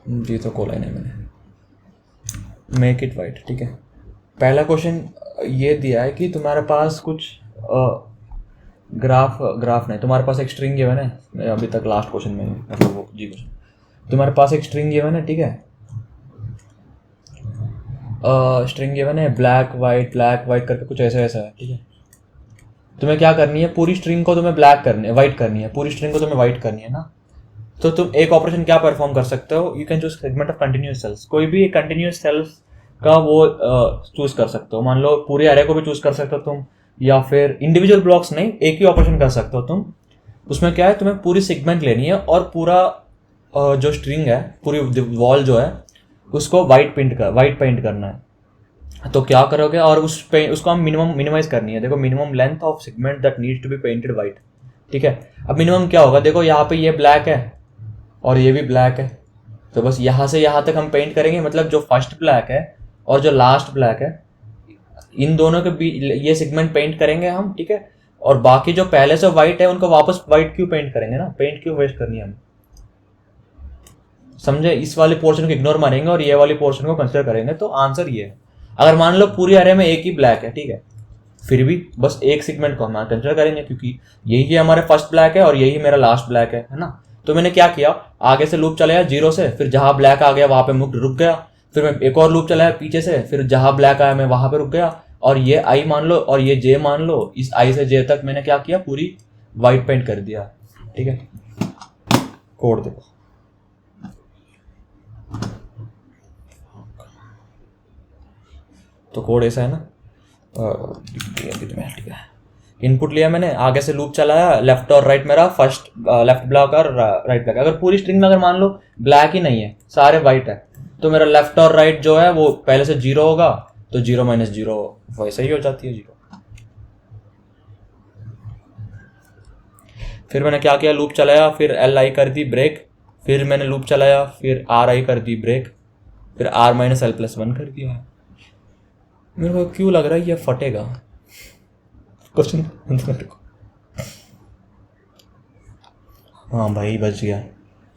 जी तो कोलाइन है मैंने, मेक इट वाइट। ठीक है, पहला क्वेश्चन ये दिया है कि तुम्हारे पास कुछ ग्राफ ग्राफ नहीं, तुम्हारे पास एक स्ट्रिंग गिवन है। अभी तक लास्ट क्वेश्चन में मतलब वो जी क्वेश्चन, तुम्हारे पास एक स्ट्रिंग गिवन है। ठीक है, स्ट्रिंग गिवन है ब्लैक वाइट करके कुछ ऐसा ऐसा है। ठीक है, तुम्हें क्या करनी है, पूरी स्ट्रिंग को तुम्हें ब्लैक करनी है, वाइट करनी है, पूरी स्ट्रिंग को तुम्हें वाइट करनी है ना। तो तुम एक ऑपरेशन क्या परफॉर्म कर सकते हो, you can choose segment of continuous cells. कोई भी कंटिन्यूस सेल्स का वो चूज कर सकते हो। मान लो पूरे अरे को भी चूज कर सकते हो तुम, या फिर इंडिविजुअल ब्लॉक्स नहीं, एक ही ऑपरेशन कर सकते हो तुम। उसमें क्या है, तुम्हें पूरी सेगमेंट लेनी है और पूरा जो स्ट्रिंग है, पूरी वॉल जो है उसको वाइट पेंट करना है। तो क्या करोगे, और उसको हम मिनिमाइज करनी है। देखो, minimum length of segment that needs to be painted white. ठीक है, अब मिनिमम क्या होगा, देखो यहाँ पे ये ब्लैक है और ये भी ब्लैक है, तो बस यहाँ से यहाँ तक हम पेंट करेंगे। मतलब जो फर्स्ट ब्लैक है और जो लास्ट ब्लैक है, इन दोनों के बीच ये सेगमेंट पेंट करेंगे हम। ठीक है, और बाकी जो पहले से वाइट है उनको वापस वाइट क्यों पेंट करेंगे ना, पेंट क्यों वेस्ट करनी है हम, समझे। इस वाले पोर्शन को इग्नोर मारेंगे और ये वाली पोर्शन को कंसिडर करेंगे। तो आंसर ये है। अगर मान लो पूरी अरे में एक ही ब्लैक है, ठीक है, फिर भी बस एक सेगमेंट को हम कंसिडर करेंगे, क्योंकि यही हमारे फर्स्ट ब्लैक है और यही मेरा लास्ट ब्लैक है ना। तो मैंने क्या किया, आगे से लूप चलाया 0 से, फिर जहां ब्लैक आ गया वहां पे रुक गया। फिर मैं एक और लूप चलाया पीछे से, फिर जहां ब्लैक आया मैं वहां पे रुक गया। और ये आई मान लो और ये जे मान लो, इस आई से जे तक मैंने क्या किया, पूरी व्हाइट पेंट कर दिया। ठीक है, कोड देखो, तो कोड ऐसा है ना। ठीक है, इनपुट लिया मैंने, आगे से लूप चलाया, लेफ्ट और राइट मेरा फर्स्ट लेफ्ट ब्लॉक और राइट ब्लॉक। अगर पूरी स्ट्रिंग में अगर मान लो ब्लैक ही नहीं है, सारे वाइट है, तो मेरा लेफ्ट और राइट जो है वो पहले से 0 होगा, तो 0 - 0 वैसे ही हो जाती है 0। फिर मैंने क्या किया, लूप चलाया, फिर एल आई कर दी ब्रेक, फिर मैंने लूप चलाया, फिर आर आई कर दी ब्रेक, फिर R - L+1 कर दिया। मेरे को क्यों लग रहा है ये फटेगा क्वेश्चन। हाँ भाई बच गया।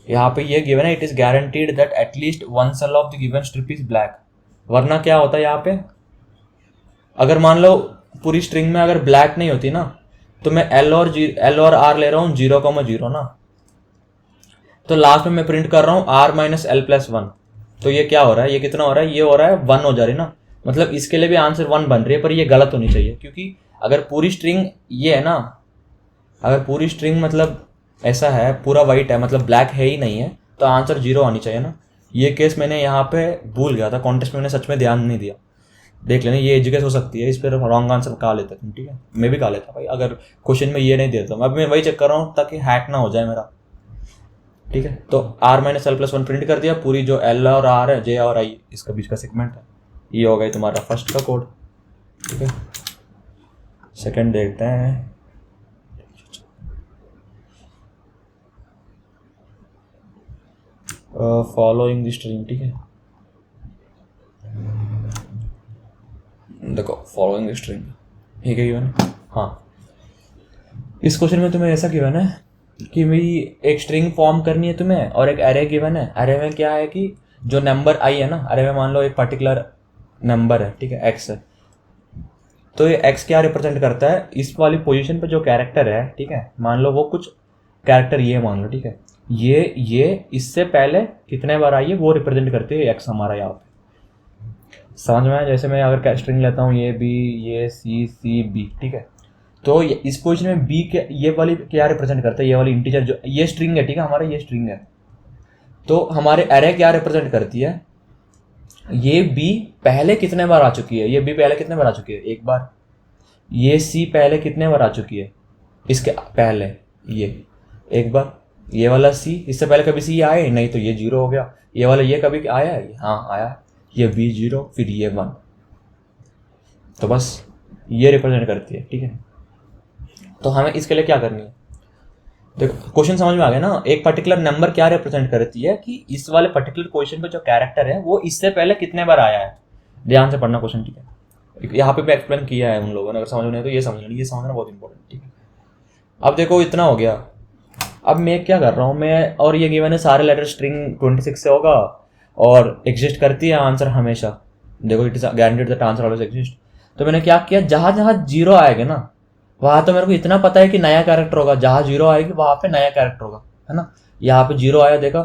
यहाँ पे ये गिवन है, it is guaranteed that at least one cell of the given strip is black. वरना क्या होता है यहाँ पे, अगर मान लो पूरी स्ट्रिंग में अगर ब्लैक नहीं होती ना, तो मैं एल और आर ले रहा हूँ 0,0 ना, तो लास्ट में मैं प्रिंट कर रहा हूँ R - L+1। तो ये क्या हो रहा है, ये कितना हो रहा है, ये हो रहा है 1 हो जा रही है ना। मतलब इसके लिए भी आंसर 1 बन रही है, पर ये गलत होनी चाहिए, क्योंकि अगर पूरी स्ट्रिंग ये है ना, अगर पूरी स्ट्रिंग मतलब ऐसा है पूरा वाइट है, मतलब ब्लैक है ही नहीं है, तो आंसर 0 आनी चाहिए ना। ये केस मैंने यहाँ पे भूल गया था, कॉन्टेस्ट में मैंने सच में ध्यान नहीं दिया। देख लेना, ये एज केस हो सकती है, इस पर रॉन्ग आंसर कहा लेते तुम। ठीक है, मैं भी कहा लेता भाई, अगर क्वेश्चन में ये नहीं देता हूँ। अब मैं वही चेक कर रहा हूँ ताकि हैक ना हो जाए मेरा। ठीक है, तो R - L+1 प्रिंट कर दिया, पूरी जो L और R है, J और I, इसका बीच का सेगमेंट है। ये हो गई तुम्हारा फर्स्ट का कोड। ठीक है, सेकंड देखते हैं। Following the string. ठीक है, देखो फॉलोइंग द स्ट्रिंग ठीक है गिवन। हाँ, इस क्वेश्चन में तुम्हें ऐसा गिवन है कि भाई एक स्ट्रिंग फॉर्म करनी है तुम्हें और एक एरे गिवन है। एरे में क्या है कि जो नंबर आई है ना, एरे में मान लो एक पर्टिकुलर नंबर है, ठीक है, x है, तो ये x क्या रिप्रेजेंट करता है, इस वाली पोजीशन पे जो कैरेक्टर है, ठीक है, मान लो वो कुछ कैरेक्टर ये मान लो, ठीक है, ये इससे पहले कितने बार आई है वो रिप्रेजेंट करती है x हमारा यहाँ पे। समझ में आया? जैसे मैं अगर स्ट्रिंग लेता हूँ ये b, ये c b, ठीक है, तो इस पोजीशन में b के ये वाली क्या रिप्रेजेंट करता है, ये वाली इंटीजर जो ये स्ट्रिंग है, ठीक है, हमारा ये स्ट्रिंग है, तो हमारे एरे क्या रिप्रेजेंट करती है, ये b पहले कितने बार आ चुकी है, ये b पहले कितने बार आ चुकी है, एक बार। ये c पहले कितने बार आ चुकी है, इसके पहले ये एक बार। ये वाला c इससे पहले कभी c आए नहीं, तो ये 0 हो गया। ये वाला ये कभी आया है, हाँ आया, ये b 0, फिर ये 1, तो बस ये रिप्रेजेंट करती है। ठीक है, तो हमें इसके लिए क्या करनी है, देखो क्वेश्चन समझ में आ गया ना। एक पर्टिकुलर नंबर क्या रिप्रेजेंट करती है कि इस वाले पर्टिकुलर क्वेश्चन पे जो कैरेक्टर है वो इससे पहले कितने बार आया है। ध्यान से पढ़ना क्वेश्चन, ठीक है, यहाँ पे भी एक्सप्लेन किया है उन लोगों ने, अगर समझ में नहीं तो ये समझना बहुत इंपॉर्टेंट। ठीक है, अब देखो इतना हो गया। अब मैं क्या कर रहा हूँ मैं, और ये गिवन है सारे लेटर स्ट्रिंग 26 से होगा और एग्जिस्ट करती है आंसर हमेशा। देखो it is guaranteed that answer always exist. तो मैंने क्या किया, जहां जहां जीरो आएगा ना वहां तो मेरे को इतना पता है कि नया कैरेक्टर होगा, जहां जीरो आएगी वहां पे नया कैरेक्टर होगा, है ना। यहाँ पे जीरो आया, देखा,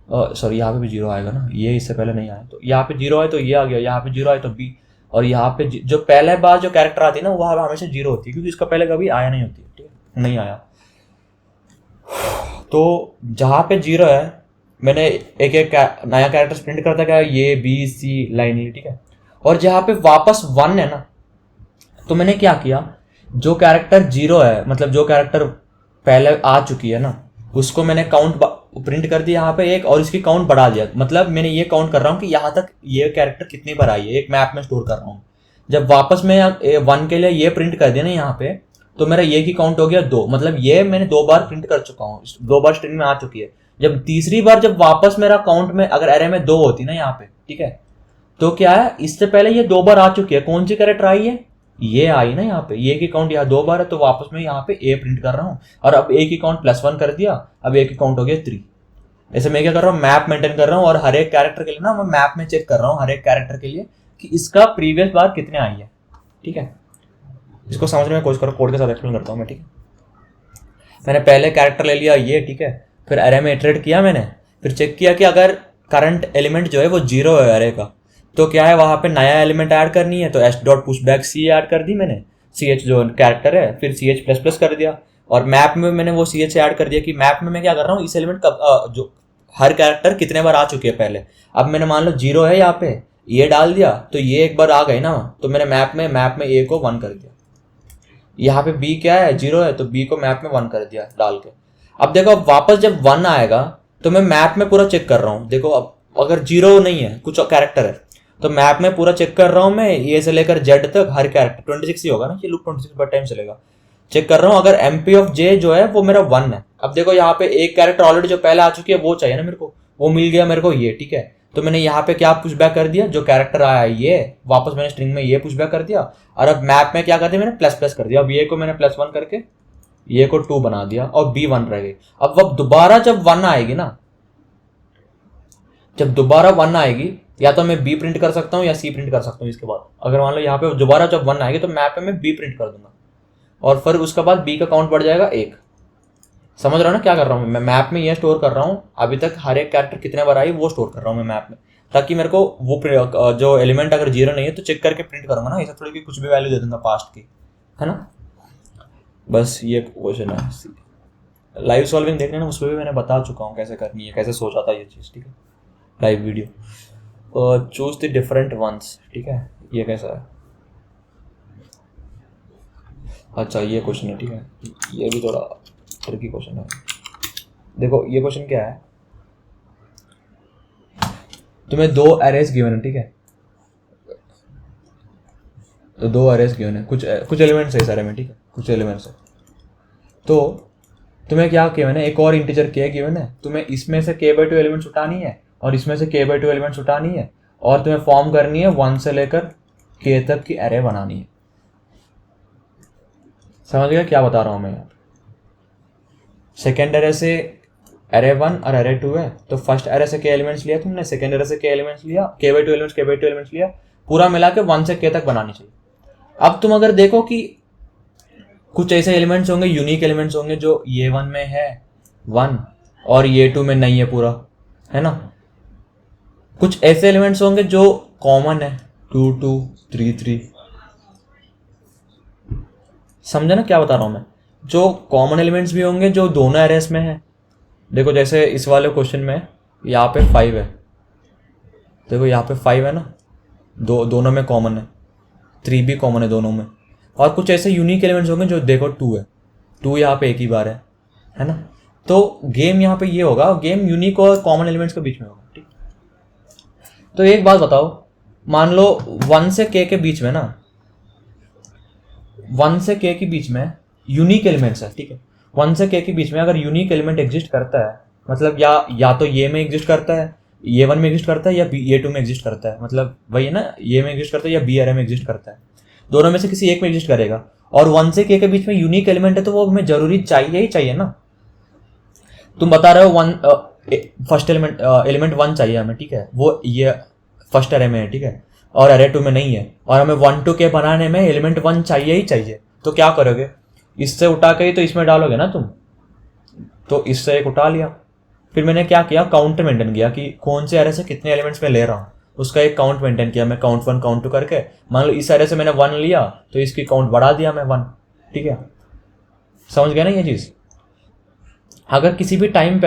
सॉरी यहाँ पे भी जीरो आएगा ना, ये इससे पहले नहीं आया, तो यहाँ पे जीरो आए तो ये आ गया, यहाँ पे जीरो आए तो बी, और यहाँ पे जो पहले बार जो कैरेक्टर आती है ना वहां पे हमेशा जीरो होती है, क्योंकि इसका पहले कभी आया नहीं होती है, ठीक है, नहीं आया। तो जहाँ पे जीरो है मैंने एक एक नया कैरेक्टर प्रिंट करता गया, ये बी सी लाइन, ठीक है। और जहाँ पे वापस वन है ना, तो मैंने क्या किया, जो कैरेक्टर जीरो है मतलब जो कैरेक्टर पहले आ चुकी है ना उसको मैंने काउंट प्रिंट कर दिया यहाँ पे एक, और इसकी काउंट बढ़ा दिया। मतलब मैंने ये काउंट कर रहा हूँ कि यहाँ तक ये कैरेक्टर कितनी बार आई है, एक मैप में स्टोर कर रहा हूँ। जब वापस मैं वन के लिए ये प्रिंट कर दिया ना यहाँ पे, तो मेरा ये की काउंट हो गया 2, मतलब ये मैंने 2 बार प्रिंट कर चुका हूँ, 2 बार स्ट्रिंग में आ चुकी है। जब तीसरी बार जब वापस मेरा काउंट में अगर एरे में 2 होती ना यहाँ पे, ठीक है, तो क्या है, इससे पहले ये 2 बार आ चुकी है, कौन सी कैरेक्टर आई है, ये आई ना यहाँ पे, ये की काउंट यहाँ 2 बार है, तो वापस मैं यहाँ पे ए प्रिंट कर रहा हूँ, और अब ए की काउंट +1 कर दिया, अब ए की काउंट हो गया 3। ऐसे मैं क्या कर रहा हूँ, मैप मेंटेन कर रहा हूँ, और हर एक कैरेक्टर के लिए ना मैं मैप में चेक कर रहा हूँ हर एक कैरेक्टर के लिए कि इसका प्रीवियस बार कितने आई है, ठीक है। इसको समझने में कोशिश करो, कोड के साथ एक्सप्लेन करता हूँ मैं, ठीक है। मैंने पहले कैरेक्टर ले लिया ये, ठीक है, फिर अरे में इटरेट किया मैंने, फिर चेक किया कि अगर करंट एलिमेंट जो है वो 0 है अरे का, तो क्या है वहां पे नया एलिमेंट ऐड करनी है, तो s.pushback c ऐड कर दी मैंने, ch जो कैरेक्टर है, फिर ch++ कर दिया, और मैप में मैंने वो ch ऐड कर दिया कि मैप में मैं क्या कर रहा हूँ, इस एलिमेंट का जो हर कैरेक्टर कितने बार आ चुकी है पहले। अब मैंने मान लो 0 है यहाँ पे, ये डाल दिया तो ये एक बार आ गई ना, तो मैंने मैप में a को 1 कर दिया। यहाँ पे b क्या है, 0 है, तो b को मैप में 1 कर दिया डाल के। अब देखो, अब वापस जब 1 आएगा तो मैं मैप में पूरा चेक कर रहा हूँ। देखो अब अगर 0 नहीं है, कुछ कैरेक्टर है, तो मैप में पूरा चेक कर रहा हूँ मैं, ए से लेकर जेड तक हर कैरेक्टर, 26 ही होगा ना, ये लूप 26 बार टाइम चलेगा, चेक कर रहा हूँ। अगर MP ऑफ J जो है वो मेरा 1 है। अब देखो यहाँ पे एक कैरेक्टर ऑलरेडी जो पहले आ चुकी है वो चाहिए ना मेरे को, वो मिल गया मेरे को ये, ठीक है। तो मैंने यहाँ पे क्या पुशबैक कर दिया, जो कैरेक्टर आया ये वापस मैंने स्ट्रिंग में ये पुशबैक कर दिया, और अब मैप में क्या कर दिया मैंने, ++ कर दिया। अब ये को मैंने +1 करके ये को 2 बना दिया, और B 1 रह गई। अब वो दोबारा जब 1 आएगी ना, जब दोबारा 1 आएगी, या तो मैं B प्रिंट कर सकता हूँ या C प्रिंट कर सकता हूँ। इसके बाद अगर मान लो यहाँ पे दोबारा जब 1 आएगी तो मैप में मैं B प्रिंट कर दूंगा, और फिर उसके बाद B का काउंट बढ़ जाएगा 1। समझ रहा हूँ ना क्या कर रहा हूँ मैं मैप में, ये स्टोर कर रहा हूँ अभी तक हर एक कैरेक्टर कितने बार आई वो स्टोर कर रहा हूँ मैं मैप में, ताकि मेरे को वो जो एलिमेंट अगर 0 नहीं है तो चेक करके प्रिंट करूंगा ना, ऐसा थोड़ी कि कुछ भी वैल्यू दे दूंगा पास्ट की, है ना। बस ये क्वेश्चन है। लाइव सॉल्विंग देखने ना, उसमें भी मैंने बता चुका हूँ कैसे करनी है, कैसे सोचा था ये चीज़, ठीक है, live video. Choose the different ones, ठीक है, ये कैसा है। अच्छा ये क्वेश्चन है, ठीक है, ये भी थोड़ा ट्रिकी क्वेश्चन है। देखो ये क्वेश्चन क्या है, तुम्हें 2 अरेज गिवन है, ठीक है, तो 2 अरेज गिवन है, कुछ एलिमेंट्स है इस अरे में, ठीक है, कुछ एलिमेंट्स है। तो तुम्हें क्या गिवन है, एक और इंटीजर k गिवन है, तुम्हें इसमें से k/2 एलिमेंट्स उठानी है और इसमें से k/2 एलिमेंट्स उठानी है, और तुम्हें फॉर्म करनी है 1 से लेकर k तक की अरे बनानी है। समझ गया क्या बता रहा हूं मैं यहाँ पे। सेकेंड अरे से अरे 1 और अरे 2 है, तो फर्स्ट अरे से k एलिमेंट्स लिया तुमने, सेकेंड अरे से k एलिमेंट्स लिया, k/2 एलिमेंट्स लिया, पूरा मिला के 1 से k तक बनानी चाहिए। अब तुम अगर देखो कि कुछ ऐसे एलिमेंट्स होंगे, यूनिक एलिमेंट्स होंगे, जो ये 1 में है 1 और ये 2 में नहीं है पूरा, है ना। कुछ ऐसे एलिमेंट्स होंगे जो कॉमन है, 2 2 3 3। समझे ना क्या बता रहा हूं मैं, जो कॉमन एलिमेंट्स भी होंगे जो दोनों एरेस में है। देखो जैसे इस वाले क्वेश्चन में यहाँ पे 5 है, देखो यहाँ पे 5 है ना, दोनों में कॉमन है, 3 भी कॉमन है दोनों में। और कुछ ऐसे यूनिक एलिमेंट्स होंगे जो देखो 2 है, 2 यहाँ पे एक ही बार है ना। तो गेम यहाँ पे ये होगा, गेम यूनिक और कॉमन एलिमेंट्स के बीच में होगा, ठीक। तो एक बात बताओ, मान लो 1 से k के बीच में ना, 1 से k के बीच में यूनिक एलिमेंट्स है, ठीक है। 1 से k के बीच में अगर यूनिक एलिमेंट एग्जिस्ट करता है, मतलब या तो ये में एग्जिस्ट करता है, ये 1 में एग्जिस्ट करता है, या ये 2 में एग्जिस्ट करता है, मतलब वही है ना, ये में एग्जिस्ट करता है या बी अरे में एग्जिस्ट करता है, दोनों में से किसी एक में एग्जिस्ट करेगा। और 1 से k के बीच में यूनिक एलिमेंट है, तो वो हमें जरूरी चाहिए ही चाहिए ना। तुम बता रहे हो वन फर्स्ट एलिमेंट 1 चाहिए हमें, ठीक है, वो ये फर्स्ट एरे में है, ठीक है, और एरे 2 में नहीं है, और हमें 1 to k बनाने में एलिमेंट 1 चाहिए ही चाहिए। तो क्या करोगे, इससे उठा के ही तो इसमें डालोगे ना तुम। तो इससे एक उठा लिया, फिर मैंने क्या किया, काउंट मेंटेन किया कि कौन से एरे से कितने एलिमेंट्स में ले रहा हूँ, उसका एक काउंट मेंटेन किया मैं, काउंट 1 काउंट 2 करके। मान लो इस एरे से मैंने 1 लिया तो इसकी काउंट बढ़ा दिया मैं 1, ठीक है, समझ गया ना ये चीज़। अगर किसी भी टाइम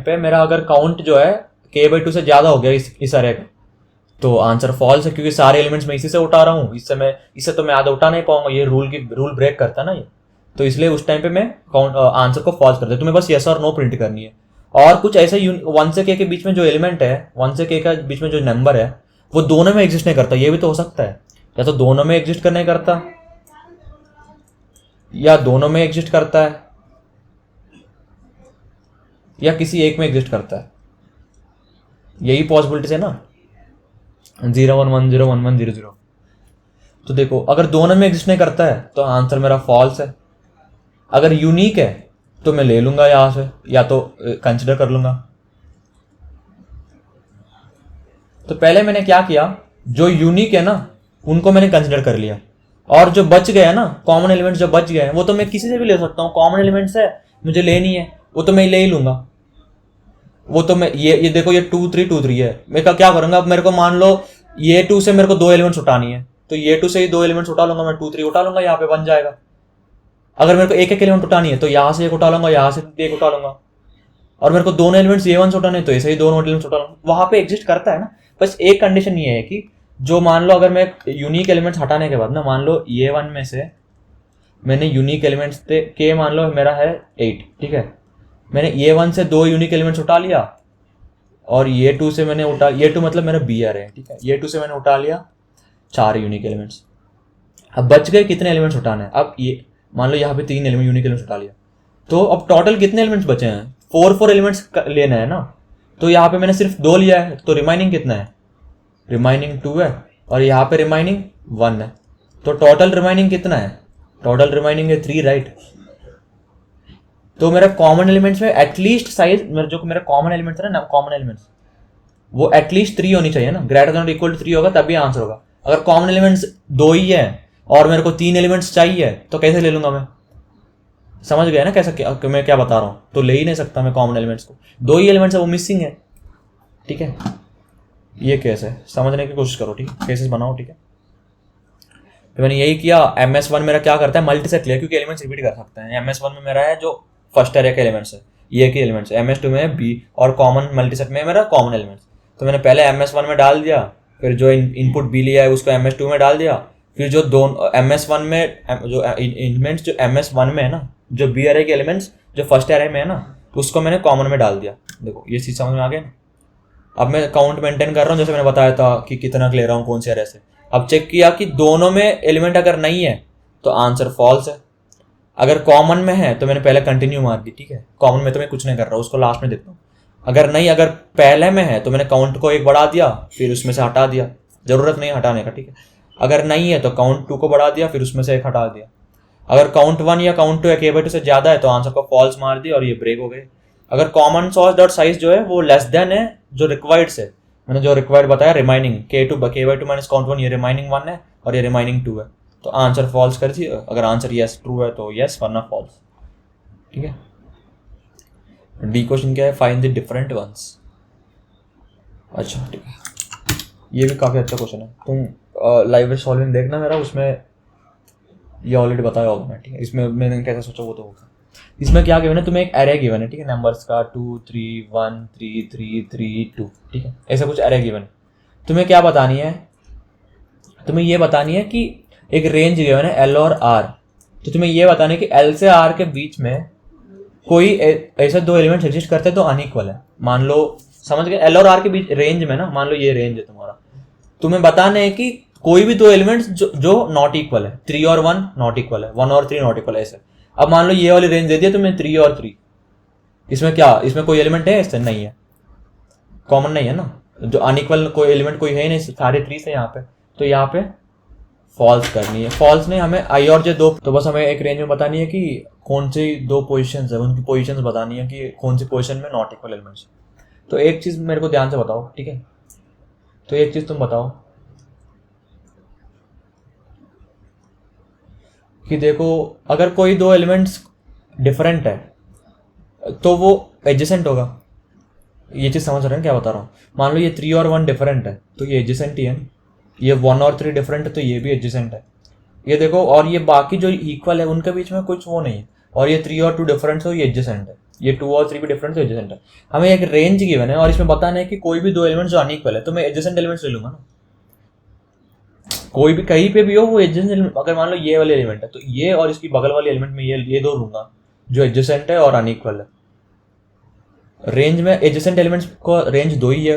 पे मेरा अगर काउंट जो है k/2 से ज़्यादा हो गया इस एरे का, तो आंसर फॉल्स है, क्योंकि सारे एलिमेंट्स मैं इसी से उठा रहा हूँ, इससे तो मैं आधा उठा नहीं पाऊंगा, ये रूल ब्रेक करता है ना ये। तो इसलिए उस टाइम पे मैं आंसर को फॉल्स करता हूँ। तुम्हें बस यस और नो प्रिंट करनी है। और कुछ ऐसे 1 से k के बीच में जो एलिमेंट है, 1 से k के बीच में जो नंबर है, वो दोनों में एग्जिस्ट नहीं करता। ये भी तो हो सकता है, या तो दोनों में एग्जिस्ट करने करता, या दोनों में एग्जिस्ट करता है, या किसी एक में एग्जिस्ट करता है। यही पॉसिबिलिटीज है ना, 0 1 1 0 1 1 0 0। तो देखो, अगर दोनों में एग्जिस्ट नहीं करता है तो आंसर मेरा फॉल्स है। अगर यूनिक है तो मैं ले लूंगा यहां से, या तो कंसिडर कर लूंगा। तो पहले मैंने क्या किया, जो यूनिक है ना उनको मैंने कंसिडर कर लिया, और जो बच गया ना, कॉमन एलिमेंट्स जो बच गए हैं, वो तो मैं किसी से भी ले सकता हूँ। कॉमन एलिमेंट्स है, मुझे लेनी है, वो तो मैं ले ही लूंगा। वो तो मैं ये देखो, ये 2 3 2 3 है। मैं क्या करूंगा, अब मेरे को मान लो ये 2 से मेरे को 2 एलिमेंट्स उठानी है, तो ये 2 से ही 2 एलिमेंट्स उठा लूंगा मैं, 2 3 उठा लूंगा, यहाँ पे बन जाएगा। अगर मेरे को एक एलिमेंट उठानी है तो यहाँ से एक उठा लूंगा, यहाँ से एक उठा लूंगा। और मेरे को दोनों एलिमेंट्स ये 1 से उठाने, तो ऐसे ही दोनों एलिमेंट्स उठा लूंगा। वहां पे एग्जिस्ट करता है ना। बस एक कंडीशन ये है कि जो मान लो, अगर मैं यूनिक एलिमेंट्स हटाने के बाद ना, मान लो ये 1 में से मैंने यूनिक एलिमेंट्स थे के, मान लो मेरा है 8, ठीक है, मैंने ये 1 से 2 यूनिक एलिमेंट्स उठा लिया, और ये 2 से मैंने ये 2 मतलब मेरा बी आर है, ठीक है, ये 2 से मैंने उठा लिया 4 यूनिक एलिमेंट्स। अब बच गए कितने एलिमेंट्स उठाने हैं, अब ये मान लो यहाँ पे 3 यूनिक एलिमेंट्स उठा लिया, तो अब टोटल कितने एलिमेंट्स बचे हैं, 4 एलिमेंट्स लेना है ना। तो यहाँ पे मैंने सिर्फ 2 लिया है, तो रिमाइनिंग कितना है, रिमाइनिंग 2 है, और यहाँ पे रिमाइनिंग 1 है। तो टोटल रिमाइनिंग कितना है, टोटल रिमाइनिंग है 3, राइट। तो मेरा कॉमन एलिमेंट्स में एटलीस्ट साइज, जो मेरा कॉमन एलिमेंट्स है ना, कॉमन एलिमेंट्स वो एटलीस्ट 3 होनी चाहिए ना, ग्रेटर देन इक्वल टू 3 होगा तभी आंसर होगा। अगर कॉमन एलिमेंट्स 2 ही है और मेरे को 3 एलिमेंट्स चाहिए, तो कैसे ले लूंगा मैं, समझ गया ना कैसा मैं क्या बता रहा हूँ। तो ले ही नहीं सकता मैं कॉमन एलिमेंट्स को, 2 ही एलिमेंट्स है वो मिसिंग है, ठीक है। ये केस है, समझने की कोशिश करो, ठीक है, केसेस बनाओ, ठीक है। तो मैंने यही किया। MS1 मेरा क्या करता है, मल्टीसेट लिया, क्योंकि एलिमेंट्स रिपीट कर सकते हैं। MS1 में मेरा है जो फर्स्ट एरे के एलिमेंट्स है, ये के एलिमेंट्स है। MS2 में बी, और कॉमन मल्टीसेट में मेरा कॉमन एलिमेंट्स। तो मैंने पहले MS1 में डाल दिया, फिर जो इनपुट बी लिया है उसको MS2 में डाल दिया, फिर जो दोनों MS1 में जो एलिमेंट्स जो MS1 में है ना, जो बी एरे के एलिमेंट्स जो फर्स्ट एरे में है ना, उसको मैंने कॉमन में डाल दिया। देखो ये चीज समझ में आ गया ना। अब मैं काउंट मेंटेन कर रहा हूँ, जैसे मैंने बताया था कि कितना ले रहा हूँ कौन से एरे से। अब चेक किया कि दोनों में एलिमेंट अगर नहीं है तो आंसर फॉल्स है। अगर कॉमन में है तो मैंने पहले कंटिन्यू मार दी, ठीक है, कॉमन में तो मैं कुछ नहीं कर रहा, उसको लास्ट में देखता हूँ। अगर नहीं, अगर पहले में है तो मैंने काउंट को 1 बढ़ा दिया, फिर उसमें से हटा दिया, जरूरत नहीं हटाने का, ठीक है। अगर नहीं है तो काउंट 2 को बढ़ा दिया, फिर उसमें से 1 हटा दिया। अगर काउंट 1 या काउंट 2 या k/2 से ज्यादा है तो आंसर को फॉल्स मार दिया, और ये ब्रेक हो गए। अगर कॉमन सोर्स डॉट साइज जो है वो लेस देन है जो रिक्वायर्ड से, मैंने जो रिक्वायर्ड बताया, रिमाइनिंग k/2 माइनस काउंट 1, ये रिमाइनिंग 1 है और ये रिमाइनिंग 2 है, तो आंसर फॉल्स कर दी। अगर आंसर यस ट्रू है तो यस, वरना फॉल्स, ठीक है। डी क्वेश्चन क्या है, फाइंड द डिफरेंट वंस। अच्छा ठीक है, ये भी काफ़ी अच्छा क्वेश्चन है। तुम लाइव सॉल्विंग देखना मेरा, उसमें ये ऑलरेडी बताया होगा मैं, ठीक है। इसमें मैंने कैसे सोचा वो तो होगा। इसमें क्या गिवन है, तुम्हें एक एरे गिवन है, ठीक है, नंबर्स का 2 3 1 3 3 3 2, ठीक है, ऐसा कुछ एरे गिवन है। तुम्हें क्या बतानी है, तुम्हें ये बतानी है कि एक रेंज गिवन है L और R, तो तुम्हें ये बताना है कि L से R के बीच में कोई ऐसे 2 एलिमेंट्स एग्जिस्ट करते हैं तो अनइक्वल है। मान लो, समझ गए, L और R के बीच रेंज में ना, मान लो ये रेंज है तुम्हारा, तुम्हें बताना है कि कोई भी 2 एलिमेंट्स जो नॉट इक्वल है, 3 और 1 नॉट इक्वल है, 1 और 3 नॉट इक्वल है, ऐसे। अब मान लो ये वाली रेंज दे दिया तुम्हें 3 और 3, इसमें क्या, इसमें कोई एलिमेंट है, इससे नहीं है, कॉमन नहीं है ना, जो अनइक्वल कोई एलिमेंट कोई है नहीं, सारे 3 से यहाँ पे, तो यहाँ पे फॉल्स करनी है, फॉल्स नहीं, हमें आई और जे दो, तो बस हमें एक रेंज में बतानी है कि कौन सी दो पोजीशंस है, उनकी पोजीशंस बतानी है कि कौन सी पोजीशन में नॉट इक्वल एलिमेंट्स। तो एक चीज़ मेरे को ध्यान से बताओ, ठीक है, तो एक चीज़ तुम बताओ कि देखो अगर कोई दो एलिमेंट्स डिफरेंट है तो वो एडजेसेंट होगा। ये चीज़ समझ रहे हैं क्या बता रहा हूँ? मान लो ये 3 और 1 डिफरेंट है तो ये एडजेसेंट ही है, ये 1 और 3 डिफरेंट है तो ये भी एडजेसेंट है। ये देखो, और ये बाकी जो इक्वल है उनके बीच में कुछ वो नहीं है, और ये 3 और 2 डिफरेंट है, ये एडजेसेंट है, ये 2 और 3 भी डिफरेंट है, एडजेसेंट है। हमें एक रेंज गिवन है और इसमें बताना है कि कोई भी दो एलिमेंट्स जो अनइक्वल है तो मैं एडजेसेंट एलिमेंट्स ले लूंगा ना, कोई भी कहीं पे भी हो वो एडजेसेंट एलिमेंट। अगर मान लो ये वाले एलिमेंट है तो ये और इसकी बगल वाले एलिमेंट में ये दो लूंगा जो एडजेसेंट है और अनइक्वल है। रेंज में एडजेसेंट एलिमेंट्स को रेंज दो ही है,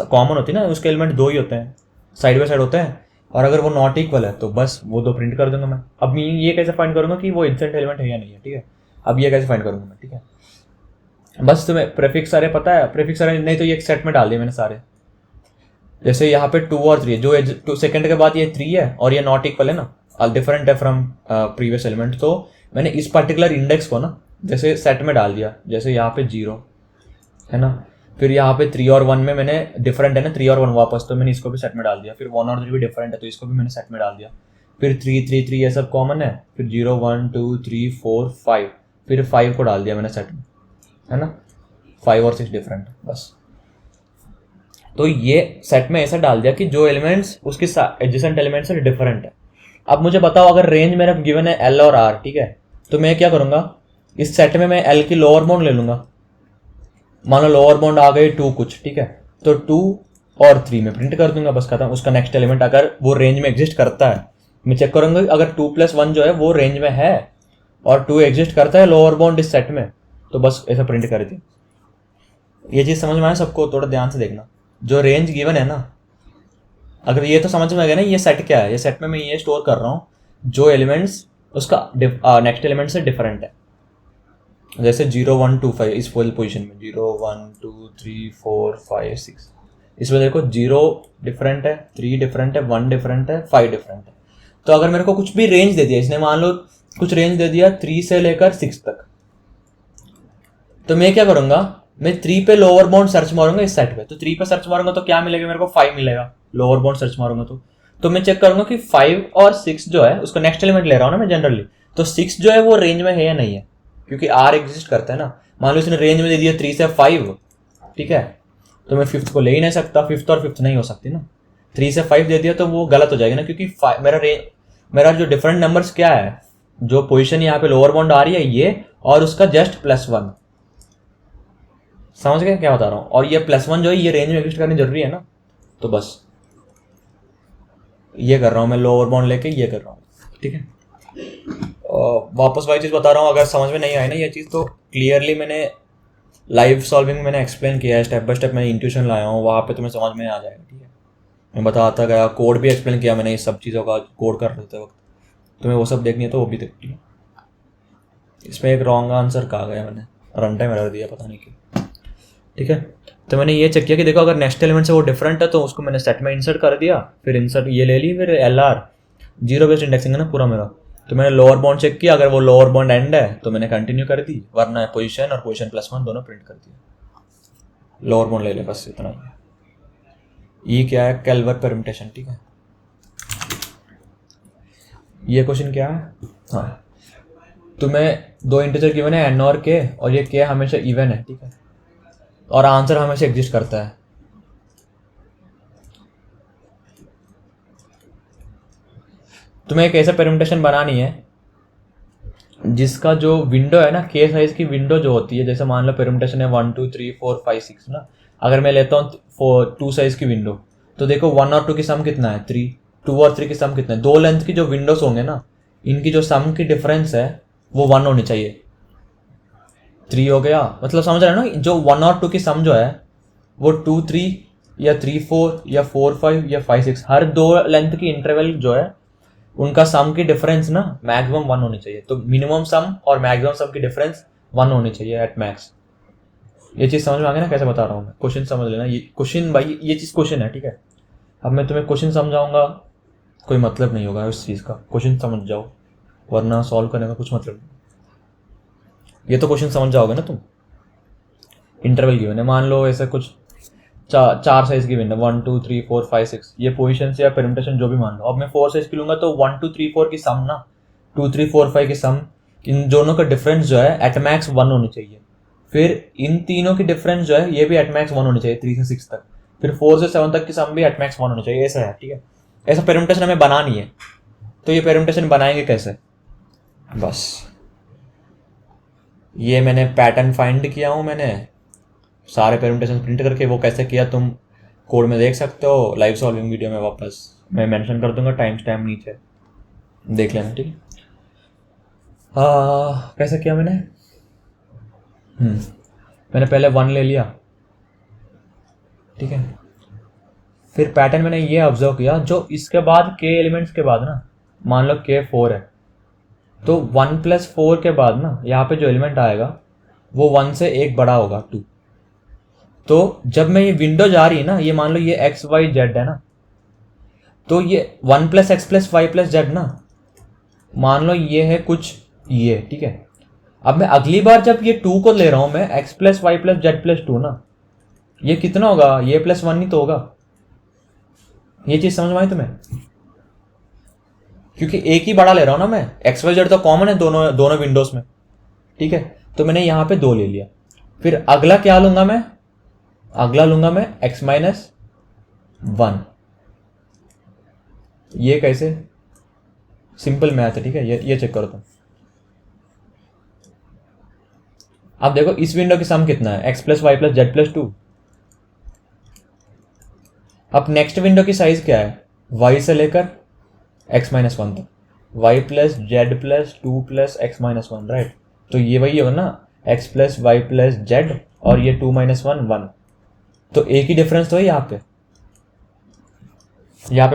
कॉमन होती है ना, उसके एलिमेंट दो ही होते हैं, साइड बाय साइड होते हैं, और अगर वो नॉट इक्वल है तो बस वो दो प्रिंट कर दूंगा मैं। अब मैं ये कैसे फाइंड करूंगा कि वो एडजेसेंट एलिमेंट है या नहीं है, ठीक है, अब ये कैसे फाइंड करूंगा मैं, ठीक है। बस तुम्हें प्रीफिक्स सारे पता है, प्रीफिक्स सारे नहीं तो ये एक सेट में डाल दिए मैंने सारे। जैसे यहाँ पे 2 और 3 है, जो सेकंड के बाद ये 3 है और ये नॉट इक्वल है ना, डिफरेंट है फ्रॉम प्रीवियस एलिमेंट, तो मैंने इस पर्टिकुलर इंडेक्स को ना जैसे सेट में डाल दिया। जैसे यहाँ पे 0 है ना, फिर यहाँ पे 3 और 1 में मैंने डिफरेंट है ना 3 और 1 वापस, तो मैंने इसको भी सेट में डाल दिया। फिर 1 और 3 भी डिफरेंट है तो इसको भी मैंने सेट में डाल दिया। फिर 3 3 3 ये सब कॉमन है, फिर 0 1 2 3 4 5, फिर 5 को डाल दिया मैंने सेट में, है ना, 5 और 6 डिफरेंट, बस। तो ये सेट में ऐसा डाल दिया कि जो एलिमेंट्स उसके एडजेसेंट एलिमेंट से डिफरेंट है। अब मुझे बताओ अगर रेंज मेरा गिवन है एल और आर, ठीक है, तो मैं क्या करूंगा, इस सेट में मैं एल की लोअर बाउंड ले लूंगा। मान लो लोअर बाउंड आ गई 2 कुछ, ठीक है, तो 2 और 3 में प्रिंट कर दूंगा, बस खत्म। उसका नेक्स्ट एलिमेंट अगर वो रेंज में एग्जिस्ट करता है, मैं चेक करूंगा अगर 2 + 1 जो है वो रेंज में है और 2 एग्जिस्ट करता है लोअर बाउंड इस सेट में, तो बस ऐसा प्रिंट कर दी। ये चीज़ समझ में आया सबको? थोड़ा ध्यान से देखना, जो रेंज गिवन है ना, अगर ये तो समझ में आ गया ना ये सेट क्या है, ये सेट में मैं ये स्टोर कर रहा हूँ जो एलिमेंट्स उसका नेक्स्ट एलिमेंट से डिफरेंट है। जैसे 0 1 2 5 इस फुल पोजीशन में 0 1 2 3 4 5 6, इसमें देखो 0 डिफरेंट है, 3 डिफरेंट है, 1 डिफरेंट है, 5 डिफरेंट है। तो अगर मेरे को कुछ भी रेंज दे दिया इसने, मान लो कुछ रेंज दे दिया 3 से लेकर 6 तक, तो मैं क्या करूंगा, मैं 3 पे लोअर बाउंड सर्च मारूंगा इस सेट पे, तो 3 पे सर्च मारूंगा तो क्या मिलेगा मेरे को, 5 मिलेगा। लोअर बाउंड सर्च मारूंगा तो मैं चेक करूंगा कि 5 और 6 जो है उसका नेक्स्ट एलिमेंट ले रहा हूँ ना मैं जनरली, तो 6 जो है वो रेंज में है या नहीं है, क्योंकि आर एग्जिस्ट करता है ना। मान लो इसने रेंज में दे दिया 3 से 5, ठीक है, तो मैं 5th को ले ही नहीं सकता, 5th और 5th नहीं हो सकती ना। 3 से 5 दे दिया तो वो गलत हो जाएगा ना, क्योंकि मेरा जो डिफरेंट नंबर्स क्या है, जो पोजीशन यहाँ पे लोअर बाउंड आ रही है ये, और उसका जस्ट +1। समझ गए क्या बता रहा हूँ? और ये +1 जो है ये रेंज में एग्जिस्ट करनी जरूरी है ना, तो बस ये कर रहा हूँ मैं, लोअर बाउंड लेके ये कर रहा हूँ, ठीक है। वापस वही चीज़ बता रहा हूँ, अगर समझ में नहीं आई ना ये चीज़ तो क्लियरली मैंने लाइव सॉल्विंग मैंने एक्सप्लेन किया है, स्टेप बाय स्टेप मैंने इंट्यूशन लाया हूँ, वहाँ पे तुम्हें समझ में आ जाएगा, ठीक है। मैं बताता गया, कोड भी एक्सप्लेन किया मैंने, इस सब चीज़ों का कोड कर रहे वक्त, तुम्हें वो सब देखनी है तो वो भी देखती है। इसमें एक रॉन्ग आंसर कहा गया मैंने, रन टाइम एरर दिया पता नहीं क्यों, ठीक है। तो मैंने ये चेक किया कि देखो अगर नेक्स्ट एलिमेंट से वो डिफरेंट है तो उसको मैंने सेट में इंसर्ट कर दिया, फिर इंसर्ट ये ले ली, फिर LR 0 बेस्ड इंडेक्सिंग है ना पूरा मेरा, तो मैंने लोअर बाउंड चेक किया, अगर वो लोअर बाउंड एंड है तो मैंने कंटिन्यू कर दी, वरना पोजीशन और पोजीशन +1 दोनों प्रिंट कर दिया। लोअर बाउंड ले ले, बस इतना ही। ये क्या है, कैल्वर परम्यूटेशन, ठीक है। ये क्वेश्चन क्या है, हाँ, तुम्हें 2 इंटीजर गिवन है n और k, और ये k हमेशा इवन है, ठीक है, और आंसर हमेशा एग्जिस्ट करता है। तुम्हें एक ऐसा परम्यूटेशन बनानी है जिसका जो विंडो है ना, k साइज की विंडो जो होती है, जैसे मान लो परम्यूटेशन है 1 2 3 4 5 6 ना, अगर मैं लेता हूँ 2 साइज की विंडो, तो देखो 1 और 2 की सम कितना है 3, 2 और 3 की सम कितना है, 2 लेंथ की जो विंडोज होंगे ना, इनकी जो सम की डिफरेंस है वो 1 होनी चाहिए। 3 हो गया, मतलब समझ रहे हो ना, जो 1 और 2 की सम जो है वो 2 3 या 3 4 या 4 5 या 5 6, हर 2 लेंथ की इंटरवल जो है उनका सम की डिफरेंस ना मैक्सिमम 1 होनी चाहिए। तो मिनिमम सम और मैक्सिमम सम की डिफरेंस 1 होनी चाहिए एट मैक्स। ये चीज़ समझ में आ गई ना, कैसे बता रहा हूँ मैं, क्वेश्चन समझ लेना। ये क्वेश्चन भाई, ये चीज़ क्वेश्चन है, ठीक है। अब मैं तुम्हें क्वेश्चन समझाऊंगा, कोई मतलब नहीं होगा उस चीज़ का। क्वेश्चन समझ जाओ, वरना सॉल्व करने का कुछ मतलब नहीं। ये तो क्वेश्चन समझ जाओगे ना तुम। इंटरवल गिवन है, मान लो ऐसा कुछ चार साइज की गिवन है, 1 2 3 4 5 6, ये पोजीशन या परम्यूटेशन जो भी मान लो। अब मैं 4 साइज की लूंगा तो 1 2 3 4 की सम ना, 2 3 4 5 की सम, इन दोनों का डिफरेंस जो है एट मैक्स 1 होनी चाहिए। फिर इन तीनों की डिफरेंस जो है ये भी एट मैक्स 1 होनी चाहिए 3 से 6 तक। फिर 4 से 7 तक की सम भी एट मैक्स 1 होनी चाहिए। ऐसा है, ठीक है। ऐसा परम्यूटेशन हमें बनानी है। तो ये परम्यूटेशन बनाएंगे कैसे? बस ये मैंने पैटर्न फाइंड किया हूँ, मैंने सारे परम्यूटेशन प्रिंट करके। वो कैसे किया तुम कोड में देख सकते हो, लाइव सॉल्विंग वीडियो में वापस मैं मेंशन कर दूंगा, टाइम स्टैम्प नीचे देख लेना, ठीक है। कैसे किया मैंने? मैंने पहले 1 ले लिया, ठीक है। फिर पैटर्न मैंने ये ऑब्जर्व किया, जो इसके बाद के एलिमेंट्स के बाद ना, मान लो के 4 है, तो 1 + 4 के बाद ना यहाँ पे जो एलिमेंट आएगा वो 1 से एक बड़ा होगा, 2। तो जब मैं ये विंडो जा रही है ना, ये मान लो ये x y z है ना, तो ये 1 + x + y + z ना, मान लो ये है कुछ ये, ठीक है। अब मैं अगली बार जब ये 2 को ले रहा हूं मैं, x + y + z + 2 ना, ये कितना होगा? ये +1 ही तो होगा। ये चीज समझ में आई तुम्हें? क्योंकि एक ही बड़ा ले रहा हूं ना मैं, x y z तो कॉमन है दोनों विंडोज में, ठीक है। तो मैंने यहां पे 2 ले लिया। फिर अगला क्या लूंगा मैं? अगला लूंगा मैं x - 1। ये कैसे? सिंपल मैथ है, ठीक है। ये चेक करो तुम। अब देखो इस विंडो की सम कितना है? x + y + z + 2। अब नेक्स्ट विंडो की साइज क्या है? y से लेकर x - 1 तक, y + z + 2 + x - 1, राइट। तो ये वही होगा ना, x + y + z, और ये 2 - 1 1। तो एक ही डिफरेंस तो है यहाँ पे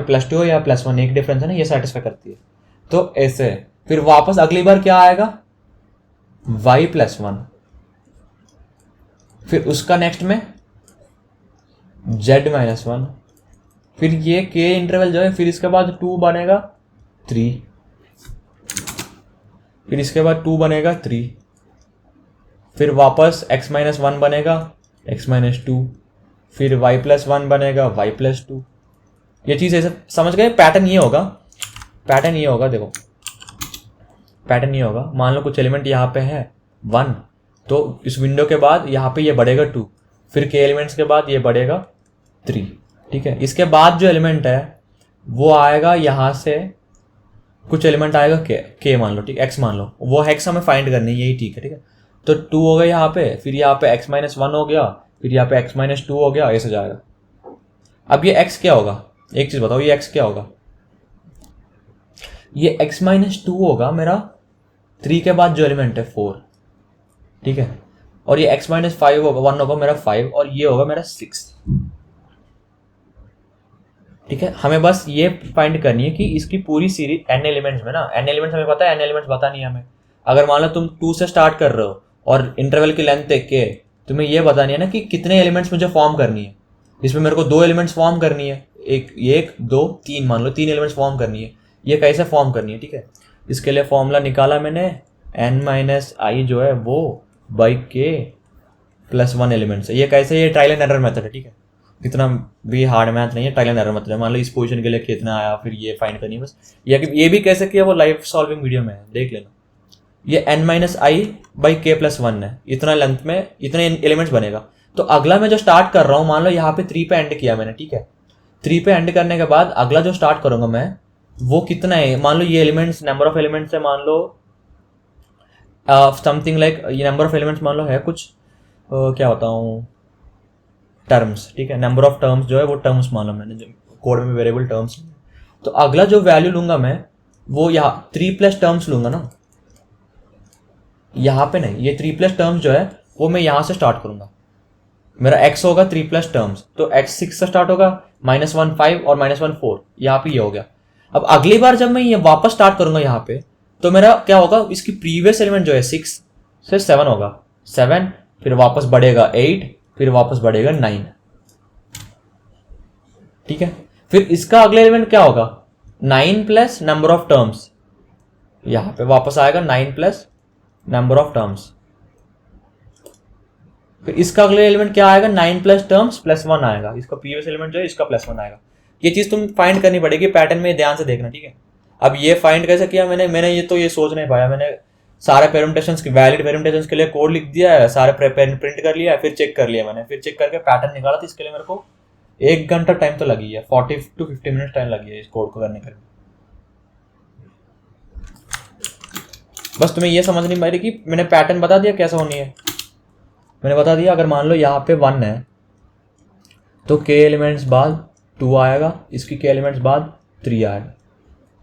+2 हो या +1, एक डिफरेंस है ना, ये सेटिस्फाई करती है। तो ऐसे फिर वापस अगली बार क्या आएगा? y + 1। फिर उसका नेक्स्ट में z - 1। फिर ये k इंटरवल जो है, फिर इसके बाद 2 बनेगा 3, फिर इसके बाद 2 बनेगा 3, फिर वापस x - 1 बनेगा x - 2, फिर y + 1 बनेगा y + 2। ये चीज ऐसे समझ गए? पैटर्न ये होगा, देखो पैटर्न ये होगा। मान लो कुछ एलिमेंट यहाँ पे है 1, तो इस विंडो के बाद यहाँ पे ये बढ़ेगा 2, फिर के एलिमेंट्स के बाद ये बढ़ेगा 3, ठीक है। इसके बाद जो एलिमेंट है वो आएगा यहाँ से, कुछ एलिमेंट आएगा के मान लो, ठीक है, x मान लो, वो हेक्स हमें फाइंड करनी है, यही ठीक है, ठीक है। तो 2 हो गया यहाँ पे, फिर यहाँ पे x - 1 हो गया, फिर यहाँ पे x - 2 हो गया, ऐसे जाएगा। अब ये x क्या होगा? एक चीज बताओ, ये x क्या होगा? ये x - 2 होगा मेरा 3 के बाद जो एलिमेंट है 4, ठीक है। और ये x - 5 होगा, 1 होगा मेरा 5, और ये होगा मेरा 6, ठीक है। हमें बस ये फाइंड करनी है कि इसकी पूरी सीरीज n एलिमेंट्स में ना, n एलिमेंट्स हमें पता है, n एलिमेंट्स पता नहीं है हमें। अगर मान लो तुम 2 से स्टार्ट कर रहे हो और इंटरवल की लेंथ देख के तुम्हें ये बतानी है ना कि कितने एलिमेंट्स मुझे फॉर्म करनी है। इसमें मेरे को 2 एलिमेंट्स फॉर्म करनी है, एक 2 3, मान लो 3 एलिमेंट्स फॉर्म करनी है। ये कैसे फॉर्म करनी है, ठीक है। इसके लिए फॉर्मूला निकाला मैंने, n - i जो है वो बाई k + 1 एलिमेंट्स है। ये कैसे? ये ट्रायल एंड एरर मेथड है, ठीक है। इतना भी हार्ड मैथ नहीं है, ट्रायल एंड एरर मेथड है। मान लो इस पोजीशन के लिए कितना आया, फिर ये फाइंड करनी है बस। ये भी कैसे किया वो लाइव सॉल्विंग वीडियो में है, देख लेना। ये n - i बाई k + 1 है, इतना लेंथ में इतने एलिमेंट्स बनेगा। तो अगला मैं जो स्टार्ट कर रहा हूँ, मान लो यहाँ पे 3 पे एंड किया मैंने, ठीक है। 3 पे एंड करने के बाद अगला जो स्टार्ट करूंगा मैं, वो कितना है? मान लो ये एलिमेंट्स, नंबर ऑफ एलिमेंट्स है, मान लो समथिंग लाइक, ये नंबर ऑफ एलिमेंट्स मान लो है कुछ क्या बताऊँ, टर्म्स, ठीक है। नंबर ऑफ टर्म्स जो है वो टर्म्स मान लो मैंने, जो कोड में वेरिएबल टर्म्स। तो अगला जो वैल्यू लूंगा मैं, वो यहाँ 3 + टर्म्स लूंगा ना, यहाँ पे नहीं, ये 3 + टर्म्स जो है वो मैं यहाँ से स्टार्ट करूंगा। मेरा x होगा 3 + टर्म्स, तो x 6 से स्टार्ट होगा, -1 5 और -1 4, यहाँ पे ये हो गया। अब अगली बार जब मैं ये वापस स्टार्ट करूंगा यहाँ पे, तो मेरा क्या होगा? इसकी प्रीवियस एलिमेंट जो है 6 से 7 होगा, 7, फिर वापस बढ़ेगा 8, फिर वापस बढ़ेगा 9, ठीक है। फिर इसका अगला एलिमेंट क्या होगा? 9 प्लस नंबर ऑफ टर्म्स, यहाँ पे वापस आएगा 9 प्लस नंबर ऑफ टर्म्स। फिर इसका अगले एलिमेंट क्या आएगा, 9 प्लस टर्म्स प्लस 1 आएगा। इसका प्रीवियस एलिमेंट जो है इसका प्लस 1 आएगा। ये चीज तुम फाइंड करनी पड़ेगी पैटर्न में, ध्यान से देखना, ठीक है। अब ये फाइंड कैसे किया मैंने ये सोच नहीं पाया। मैंने सारे पेरम्यूटेशंस की वैलिड पेरम्यूटेशंस के लिए कोड लिख दिया है, सारे प्रिंट कर लिया है, फिर चेक कर लिया मैंने, फिर चेक करके पैटर्न निकाला। तो इसके लिए मेरे को 1 घंटा टाइम तो लगी है, 40 to 50 मिनट टाइम लगी है इस कोड को करने के लिए। बस तुम्हें ये समझ नहीं पाई कि मैंने पैटर्न बता दिया कैसा होनी है। मैंने बता दिया अगर मान लो यहाँ पे 1 है तो k एलिमेंट्स बाद 2 आएगा, इसकी k एलिमेंट्स बाद 3 आएगा,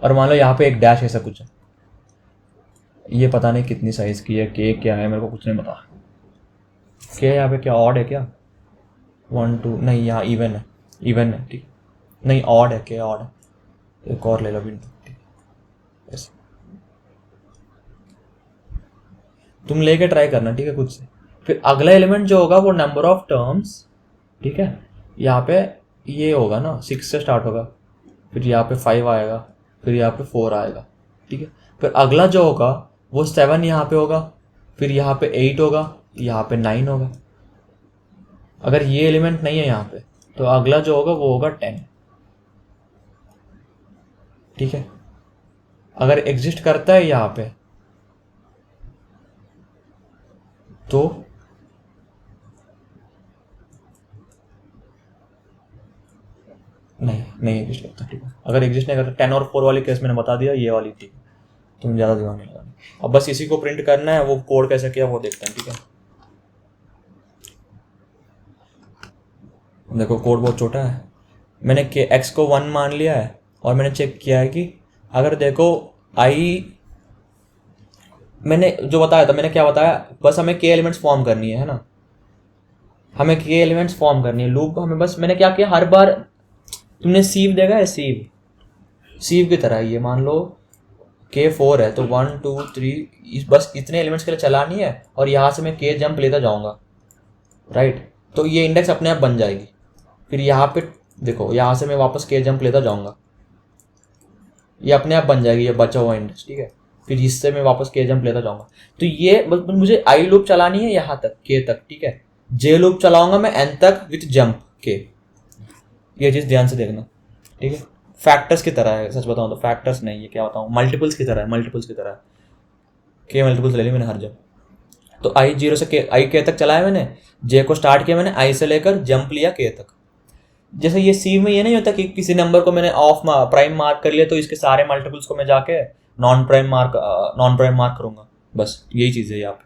और मान लो यहाँ पे एक डैश ऐसा कुछ है। ये पता नहीं कितनी साइज की है, k क्या है मेरे को कुछ नहीं पता। k यहाँ पे क्या ऑड है क्या, 1 2 नहीं, यहाँ इवन है ठीक, नहीं ऑड है, k ऑड है। एक और ले लो भी, ऐसे तुम लेके ट्राई करना, ठीक है, खुद से। फिर अगला एलिमेंट जो होगा वो नंबर ऑफ टर्म्स, ठीक है, यहाँ पे ये होगा ना 6 से स्टार्ट होगा, फिर यहाँ पे 5 आएगा, फिर यहाँ पे 4 आएगा, ठीक है। फिर अगला जो होगा वो 7 यहाँ पे होगा, फिर यहाँ पे 8 होगा, यहाँ पे 9 होगा। अगर ये एलिमेंट नहीं है यहाँ पे तो अगला जो होगा वो होगा 10, ठीक है। अगर एग्जिस्ट करता है यहाँ पे तो नहीं एग्जिस्ट करता, ठीक है। अगर एग्जिस्ट नहीं करता, 10 और 4 वाली केस मैंने बता दिया, ये वाली, ठीक है, तुम ज़्यादा दिमाग नहीं लगाना। अब बस इसी को प्रिंट करना है, वो कोड कैसे किया वो देखते हैं, ठीक है। देखो कोड बहुत छोटा है। मैंने x को 1 मान लिया है और मैंने चेक किया है कि अगर देखो मैंने जो बताया था, मैंने क्या बताया, बस हमें k एलिमेंट्स फॉर्म करनी है ना, हमें k एलिमेंट्स फॉर्म करनी है। लूप हमें बस, मैंने क्या किया, हर बार तुमने सीव देखा है, सीव की तरह ये मान लो k 4 है तो 1 2 3 बस इतने एलिमेंट्स के लिए चलानी है, और यहाँ से मैं k जंप लेता जाऊँगा, राइट। तो ये इंडेक्स अपने आप बन जाएगी। फिर यहाँ पे देखो, यहाँ से मैं वापस k जंप लेता जाऊँगा, ये अपने आप बन जाएगी, ये बचा हुआ इंडेक्स, ठीक है। फिर इससे मैं वापस k जंप लेता जाऊँगा। तो ये बस मुझे i लूप चलानी है यहाँ तक, k तक, ठीक है। j लूप चलाऊँगा मैं n तक विथ जंप k। ये चीज़ ध्यान से देखना, ठीक है। फैक्टर्स की तरह है, सच बताऊँ तो फैक्टर्स नहीं है, क्या बताऊँ, मल्टीपल्स की तरह है, k मल्टीपल्स ले ली मैंने हर जगह। तो i 0 से k तक चलाया मैंने, j को स्टार्ट किया मैंने i से लेकर जंप लिया k तक। जैसे ये सीव में ये नहीं होता कि किसी नंबर को मैंने प्राइम मार्क कर लिया तो इसके सारे मल्टीपल्स को मैं जाके नॉन प्राइम मार्क करूंगा, बस यही चीज़ है यहाँ पे।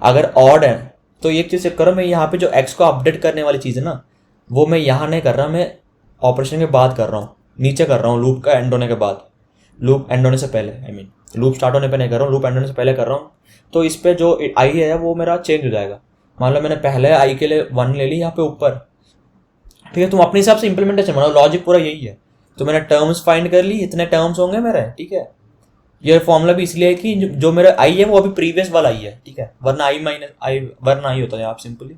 अगर ऑड है तो एक चीज़ करो, मैं यहाँ पे जो x को अपडेट करने वाली चीज़ है ना, वो मैं यहाँ नहीं कर रहा, मैं ऑपरेशन के बाद कर रहा हूँ, नीचे कर रहा हूँ, लूप का एंड होने के बाद, लूप एंड होने से पहले, लूप स्टार्ट होने पे नहीं कर रहा हूँ, लूप एंड होने से पहले कर रहा हूँ। तो इस पे जो i है वो मेरा चेंज हो जाएगा। मान लो मैंने पहले i के लिए 1 ले ली यहाँ पे ऊपर, ठीक है। तुम अपने हिसाब से इंप्लीमेंटेशन बनाओ, लॉजिक पूरा यही है। तो मैंने टर्म्स फाइंड कर ली, इतने टर्म्स होंगे मेरे, ठीक है। ये फॉर्मूला भी इसलिए है कि जो मेरा i है वो अभी प्रीवियस वाला i है, ठीक है, वरना i होता है आप सिंपली।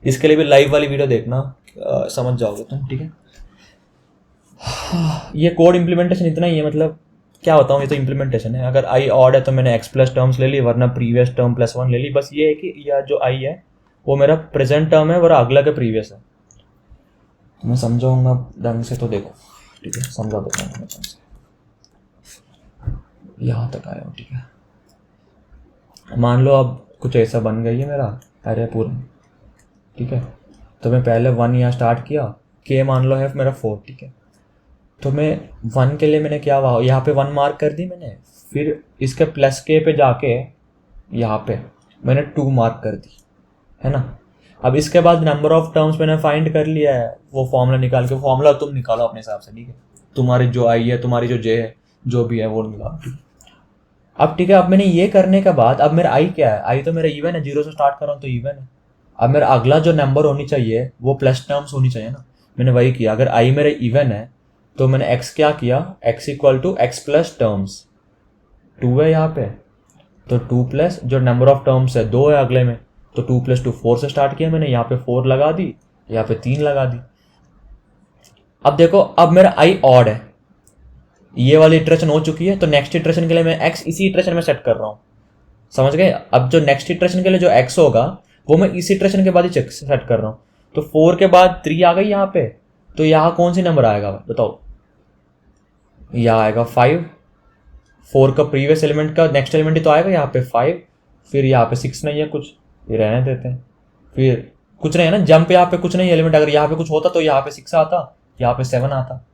इसके लिए भी लाइव वाली वीडियो देखना, समझ जाओगे तुम, ठीक है। ये कोड इम्प्लीमेंटेशन इतना ही है, मतलब क्या बताऊँ, ये तो इम्प्लीमेंटेशन है। अगर i ऑड है तो मैंने x प्लस टर्म्स ले ली, वरना प्रीवियस टर्म प्लस 1 ले ली। बस ये है कि यह जो i है वो मेरा प्रेजेंट टर्म है, वरना अगला के प्रीवियस है। मैं समझाऊंगा ढंग से तो देखो, ठीक है, समझा देता हूँ मैं ढंग से। यहाँ तक आया हूँ, ठीक है। मान लो अब कुछ ऐसा बन गई है मेरा अरे पूरा, ठीक है। तो मैं पहले 1 यहाँ स्टार्ट किया, k मान लो है मेरा 4, ठीक है। तो मैं 1 के लिए मैंने क्या हुआ, यहाँ पे 1 मार्क कर दी मैंने, फिर इसके प्लस k पे जाके यहाँ पे मैंने 2 मार्क कर दी, है ना। अब इसके बाद नंबर ऑफ टर्म्स मैंने फाइंड कर लिया है, वो फॉर्मूला निकाल के, फॉर्मूला तुम निकालो अपने हिसाब से, ठीक है। तुम्हारी जो i है, तुम्हारी जो j है, जो भी है वो निकालो। अब ठीक है, अब मैंने ये करने के बाद अब मेरा i क्या है, i तो मेरा इवन है, 0 से स्टार्ट कर रहा हूँ तो इवन है। अब मेरा अगला जो नंबर होनी चाहिए वो प्लस टर्म्स होनी चाहिए ना, मैंने वही किया। अगर i मेरा इवन है तो मैंने x क्या किया, x equal to x plus terms, 2 है यहाँ पे, तो 2 प्लस जो नंबर ऑफ टर्म्स है 2 है अगले में, तो 2 प्लस 2 4 से स्टार्ट किया मैंने, यहाँ पे 4 लगा दी, यहाँ पे 3 लगा दी। अब देखो, अब मेरा i ऑड है, ये वाली इटरेशन हो चुकी है, तो नेक्स्ट इटरेशन के लिए मैं x इसी इटरेशन में सेट कर रहा हूँ। समझ गए? अब जो नेक्स्ट इटरेशन के लिए जो x होगा वो मैं इसी इटरेशन के बाद ही सेट कर रहा हूँ। तो 4 के बाद 3 आ गई यहाँ पे, तो यहाँ कौन सी नंबर आएगा बताओ? यहाँ आएगा 5। 4 का प्रीवियस एलिमेंट का नेक्स्ट एलिमेंट ही तो आएगा यहाँ पे 5। फिर यहाँ पे 6 नहीं है कुछ, ये रहने देते हैं। फिर कुछ नहीं है ना, जंप यहाँ पे कुछ नहीं एलिमेंट, अगर यहाँ पे कुछ होता तो यहाँ पे 6 आता, यहाँ पे 7 आता।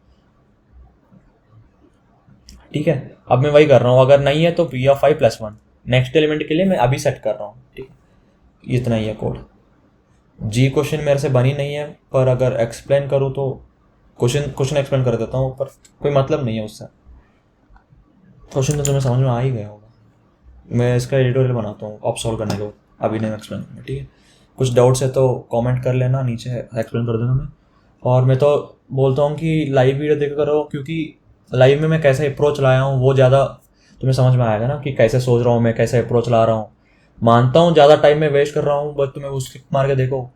ठीक है, अब मैं वही कर रहा हूँ, अगर नहीं है तो p ऑफ 5 + 1 नेक्स्ट एलिमेंट के लिए मैं अभी सेट कर रहा हूँ। ठीक है, इतना ही है कोड। जी क्वेश्चन मेरे से बनी नहीं है, पर अगर एक्सप्लेन करूँ तो क्वेश्चन एक्सप्लेन कर देता हूँ, पर कोई मतलब नहीं है उससे। क्वेश्चन तो तुम्हें समझ में आ ही गया होगा, मैं इसका एडिटोरियल बनाता हूँ आप सॉल्व करने के बाद, अभी नहीं एक्सप्लेन करना। ठीक है, कुछ डाउट्स है तो कमेंट कर लेना, नीचे एक्सप्लेन कर दूँगा मैं। और मैं तो बोलता हूँ कि लाइव वीडियो देखा करो, क्योंकि लाइव में मैं कैसे अप्रोच लाया हूँ वो ज़्यादा तुम्हें समझ में आएगा ना, कि कैसे सोच रहा हूँ मैं, कैसे अप्रोच ला रहा हूँ। मानता हूँ ज़्यादा टाइम में वेस्ट कर रहा हूँ, बट तुम्हें उसकी मार के देखो,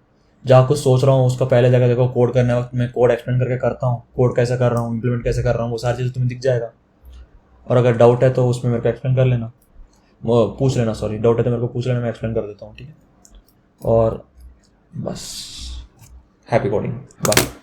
जहाँ कुछ सोच रहा हूँ उसका पहले जगह देखो, कोड करने वक्त मैं कोड एक्सप्लेन करके करता हूँ, कोड कैसे कर रहा हूँ, इंप्लीमेंट कैसे कर रहा हूँ, वो सारी चीज़ें तुम्हें दिख जाएगा। और अगर डाउट है तो उसमें मेरे को एक्सप्लेन कर लेना, वो पूछ लेना, सॉरी डाउट है तो मेरे को पूछ लेना, मैं एक्सप्लेन कर देता हूँ। ठीक है, और बस हैप्पी कोडिंग, बाय।